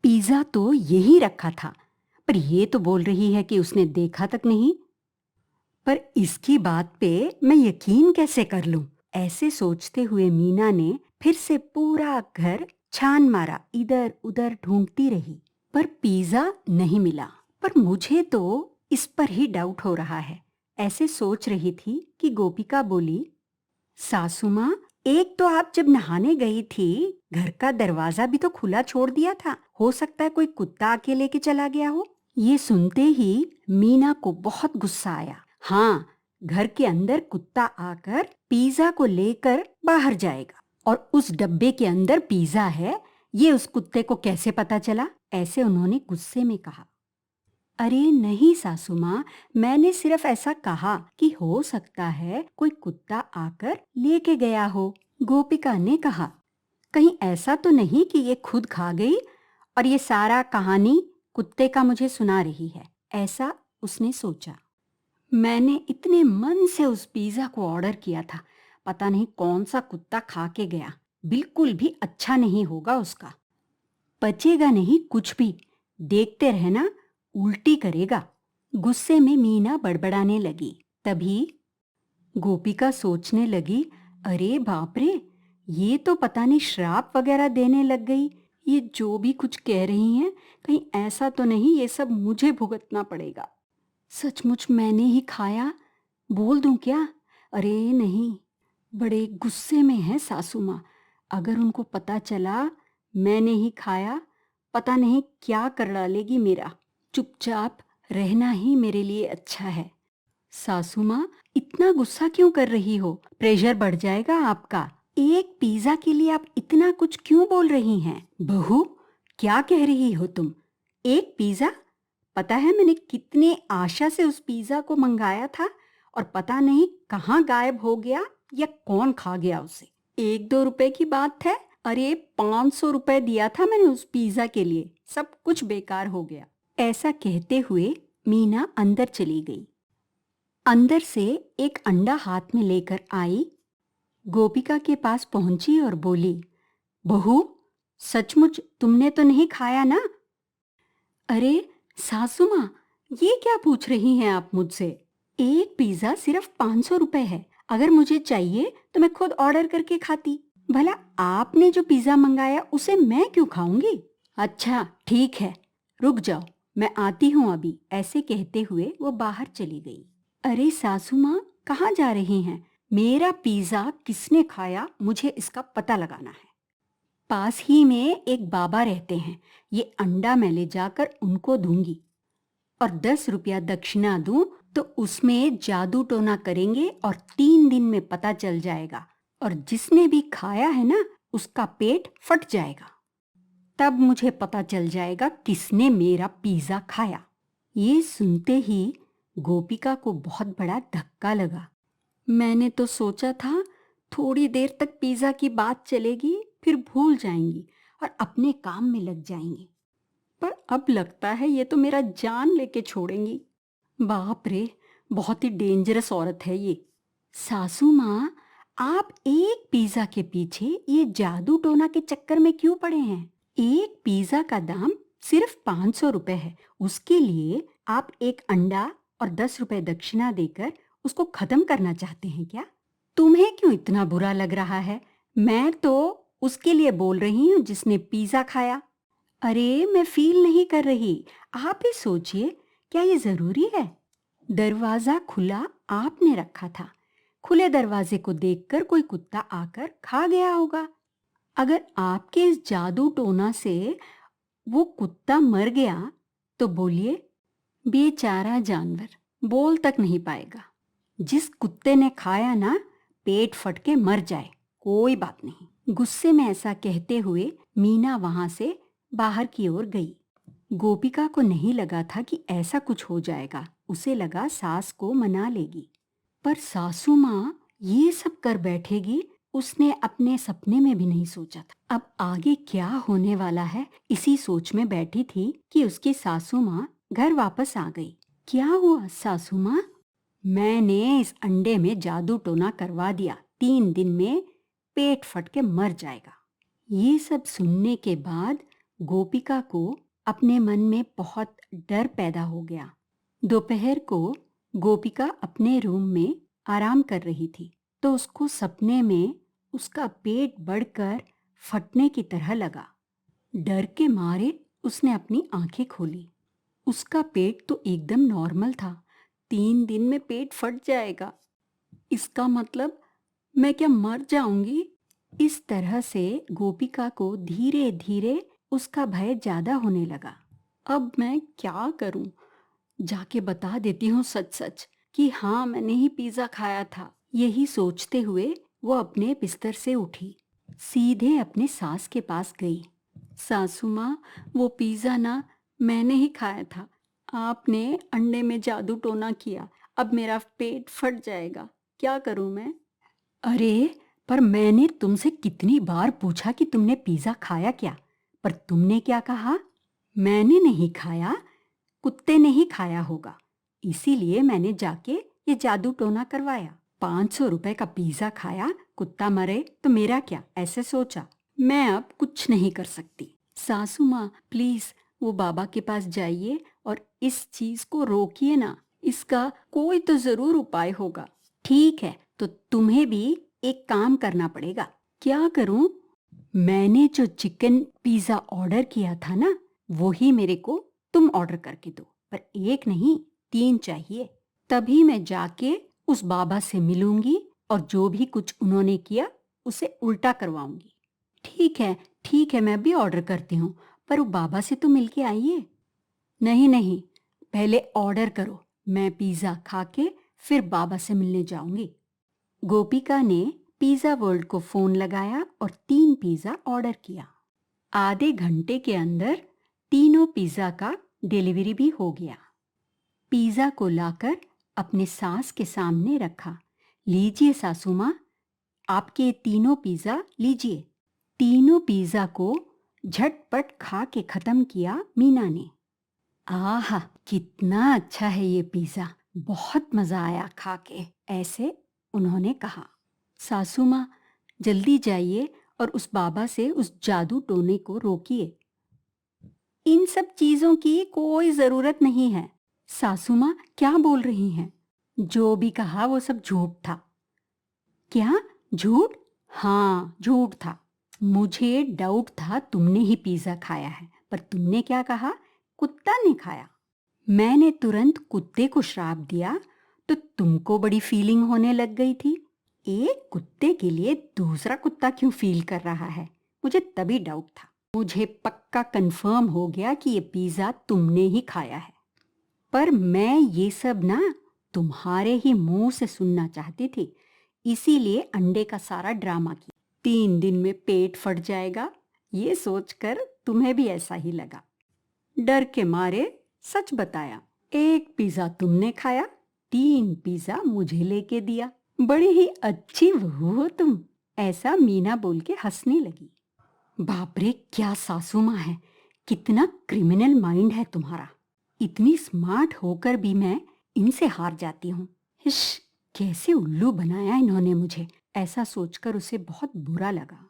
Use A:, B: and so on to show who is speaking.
A: Pizza तो यही रखा था, पर ये तो बोल रही है कि उसने देखा तक नहीं। पर इसकी बात पे मैं यकीन कैसे कर लूं? ऐसे सोचते हुए मीना ने फिर से पूरा घर छान मारा, इधर उधर ढूंढती रही, पर पिज्जा नहीं मिला। पर मुझे तो इस पर ही डाउट हो रहा है। ऐसे सोच रही थी कि गोपिका बोली, सासू माँ, एक तो आप जब नहाने गई थी, घर का दरवाजा भी तो खुला छोड़ दिया था। हो सकता है कोई कुत्ता आके लेके चला गया हो। ये सुनते ही मीना को बहुत गुस्सा आया। हाँ, घर के अंदर कुत्ता आकर पिज्जा को लेकर बाहर जाएगा, और उस डब्बे के अंदर पिज्जा है, ये उस कुत्ते को कैसे पता चला? ऐसे उन्होंने गुस्से में कहा। अरे नहीं सासू माँ, मैंने सिर्फ ऐसा कहा कि हो सकता है कोई कुत्ता आकर लेके गया हो। गोपिका ने कहा, कहीं ऐसा तो नहीं कि ये खुद खा गई और ये सारा कहानी कुत्ते का मुझे सुना रही है। ऐसा उसने सोचा। मैंने इतने मन से उस पिज्जा को ऑर्डर किया था, पता नहीं कौन सा कुत्ता खा के गया। बिल्कुल भी अच्छा नहीं होगा उसका। पचेगा नहीं कुछ भी, देखते रहना, उल्टी करेगा। गुस्से में मीना बड़बड़ाने लगी। तभी गोपिका सोचने लगी, अरे बाप रे, ये तो पता नहीं श्राप वगैरह देने लग गई। ये जो भी कुछ कह रही हैं, कहीं ऐसा तो नहीं ये सब मुझे भुगतना पड़ेगा। सचमुच मैंने ही खाया? बोल दूं क्या? अरे नहीं, बड़े गुस्से में है सासू माँ। अगर उनको पता चला मैंने ही खाया, पता नहीं क्या कर डालेगी मेरा। चुपचाप रहना ही मेरे लिए अच्छा है। सासू माँ, इतना गुस्सा क्यों कर रही हो? प्रेशर बढ़ जाएगा आपका। एक पिज्जा के लिए आप इतना कुछ क्यों बोल रही हैं? बहू, क्या कह रही हो तुम? एक पिज्जा? पता है मैंने कितने आशा से उस पिज्जा को मंगाया था, और पता नहीं कहाँ गायब हो गया या कौन खा गया उसे। 1-2 रुपए की बात है। अरे 500 रुपए दिया था मैंने उस पिज्जा के लिए, सब कुछ बेकार हो गया। ऐसा कहते हुए मीना अंदर चली गई। अंदर से एक अंडा हाथ में लेकर आई, गोपिका के पास पहुंची और बोली, बहू, सचमुच तुमने तो नहीं खाया ना? अरे सासू माँ, ये क्या पूछ रही हैं आप मुझसे? एक पिज्जा सिर्फ 500 रुपए है। अगर मुझे चाहिए तो मैं खुद ऑर्डर करके खाती। भला आपने जो पिज्जा मंगाया उसे मैं क्यों खाऊंगी? अच्छा ठीक है, रुक जाओ, मैं आती हूँ अभी। ऐसे कहते हुए वो बाहर चली गई। अरे सासू माँ, कहाँ जा रही हैं? मेरा पिज्जा किसने खाया, मुझे इसका पता लगाना है। पास ही में एक बाबा रहते हैं, ये अंडा मैं ले जाकर उनको दूंगी, और 10 रुपया दक्षिणा दूं तो उसमें जादू टोना करेंगे और 3 दिन में पता चल जाएगा, और जिसने भी खाया है ना उसका पेट फट जाएगा। तब मुझे पता चल जाएगा किसने मेरा पिज्जा खाया। ये सुनते ही गोपिका को बहुत बड़ा धक्का लगा। मैंने तो सोचा था थोड़ी देर तक पिज्जा की बात चलेगी, फिर भूल जाएंगी और अपने काम में लग जाएंगी, पर अब लगता है ये तो मेरा जान लेके छोड़ेंगी। बाप रे, बहुत ही डेंजरस औरत है ये। सासू माँ, आप एक पिज्जा के पीछे ये जादू टोना के चक्कर में क्यों पड़े हैं? एक पिज्जा का दाम सिर्फ 500 रुपए है। उसके लिए आप एक अंडा और 10 रुपए दक्षिणा देकर उसको खत्म करना चाहते हैं क्या? तुम्हें क्यों इतना बुरा लग रहा है? मैं तो उसके लिए बोल रही हूँ जिसने पिज्जा खाया। अरे मैं फील नहीं कर रही, आप ही सोचिए, क्या ये जरूरी है? दरवाजा खुला आपने रखा था, खुले दरवाजे को देखकर कोई कुत्ता आकर खा गया होगा। अगर आपके इस जादू टोना से वो कुत्ता मर गया तो बोलिए, बेचारा जानवर बोल तक नहीं पाएगा। जिस कुत्ते ने खाया ना, पेट फट के मर जाए, कोई बात नहीं। गुस्से में ऐसा कहते हुए मीना वहां से बाहर की ओर गई। गोपिका को नहीं लगा था कि ऐसा कुछ हो जाएगा। उसे लगा सास को मना लेगी, पर सासू माँ ये सब कर बैठेगी, उसने अपने सपने में भी नहीं सोचा था। अब आगे क्या होने वाला है, इसी सोच में बैठी थी कि उसकी सासू माँ घर वापस आ गई। क्या हुआ सासू माँ? मैंने इस अंडे में जादू टोना करवा दिया, 3 दिन में पेट फट के मर जाएगा। ये सब सुनने के बाद गोपिका को अपने मन में बहुत डर पैदा हो गया। दोपहर को गोपिका अपने रूम में आराम कर रही थी तो उसको सपने में उसका पेट बढ़कर फटने की तरह लगा। डर के मारे उसने अपनी आंखें खोली। उसका पेट तो एकदम नॉर्मल था। 3 दिन में पेट फट जाएगा, इसका मतलब मैं क्या मर जाऊंगी? इस तरह से गोपिका को धीरे धीरे उसका भय ज्यादा होने लगा। अब मैं क्या करूं? जाके बता देती हूँ सच सच कि हाँ, मैंने ही पिज्जा खाया था। यही सोचते हुए वो अपने बिस्तर से उठी, सीधे अपने सास के पास गई। सासू माँ, वो पिज्जा ना मैंने ही खाया था। आपने अंडे में जादू टोना किया। अब मेरा पेट फट जाएगा, क्या करूं मैं? अरे, पर मैंने तुमसे कितनी बार पूछा कि तुमने पिज्जा खाया क्या? पर तुमने क्या कहा? मैंने नहीं खाया, कुत्ते ने ही खाया होगा, इसीलिए मैंने जाके ये जादू टोना करवाया। 500 रुपए का पिज्जा खाया, कुत्ता मरे तो मेरा क्या, ऐसे सोचा। मैं अब कुछ नहीं कर सकती। सासू माँ, प्लीज वो बाबा के पास जाइए और इस चीज को रोकिए ना। इसका कोई तो जरूर उपाय होगा। ठीक है, तो तुम्हें भी एक काम करना पड़ेगा। क्या करूं? मैंने जो चिकन पिज्जा ऑर्डर किया था ना, वो ही मेरे को तुम ऑर्डर करके दो। पर 1 नहीं, 3 चाहिए। तभी मैं जाके उस बाबा से मिलूंगी और जो भी कुछ उन्होंने किया उसे उल्टा करवाऊंगी। ठीक है, मैं भी ऑर्डर करती हूँ, पर वो बाबा से तो मिलके आइए। नहीं नहीं, पहले ऑर्डर करो, मैं पिज्जा खा के फिर बाबा से मिलने जाऊंगी। गोपिका ने पिज्जा वर्ल्ड को फोन लगाया और 3 पिज्जा ऑर्डर किया। आधे घंटे के अंदर तीनों पिज्जा का डिलीवरी भी हो गया। पिज्जा को लाकर अपने सास के सामने रखा। लीजिए सासू माँ, आपके तीनों पिज्जा लीजिए। तीनों पिज्जा को झटपट खा के खत्म किया मीना ने। आहा, कितना अच्छा है ये पिज्जा, बहुत मजा आया खा के, ऐसे उन्होंने कहा। सासू माँ, जल्दी जाइए और उस बाबा से उस जादू टोने को रोकिए। इन सब चीजों की कोई जरूरत नहीं है। सासू माँ क्या बोल रही हैं? जो भी कहा वो सब झूठ था। क्या झूठ? हाँ, झूठ था। मुझे डाउट था तुमने ही पिज्जा खाया है, पर तुमने क्या कहा? कुत्ता ने खाया। मैंने तुरंत कुत्ते को श्राप दिया तो तुमको बड़ी फीलिंग होने लग गई थी। एक कुत्ते के लिए दूसरा कुत्ता क्यों फील कर रहा है? मुझे तभी डाउट था। मुझे पक्का कंफर्म हो गया कि ये पिज्जा तुमने ही खाया है। पर मैं ये सब ना तुम्हारे ही मुंह से सुनना चाहती थी, इसीलिए अंडे का सारा ड्रामा किया। 3 दिन में पेट फट जाएगा, ये सोचकर तुम्हें भी ऐसा ही लगा। डर के मारे सच बताया। 1 पिज्जा तुमने खाया, 3 पिज्जा मुझे लेके दिया। बड़ी ही अच्छी बहू हो तुम, ऐसा मीना बोल के हंसने लगी। बाप रे, क्या सासू माँ है, कितना क्रिमिनल माइंड है तुम्हारा। इतनी स्मार्ट होकर भी मैं इनसे हार जाती हूँ। हिश, कैसे उल्लू बनाया इन्होंने मुझे, ऐसा सोचकर उसे बहुत बुरा लगा।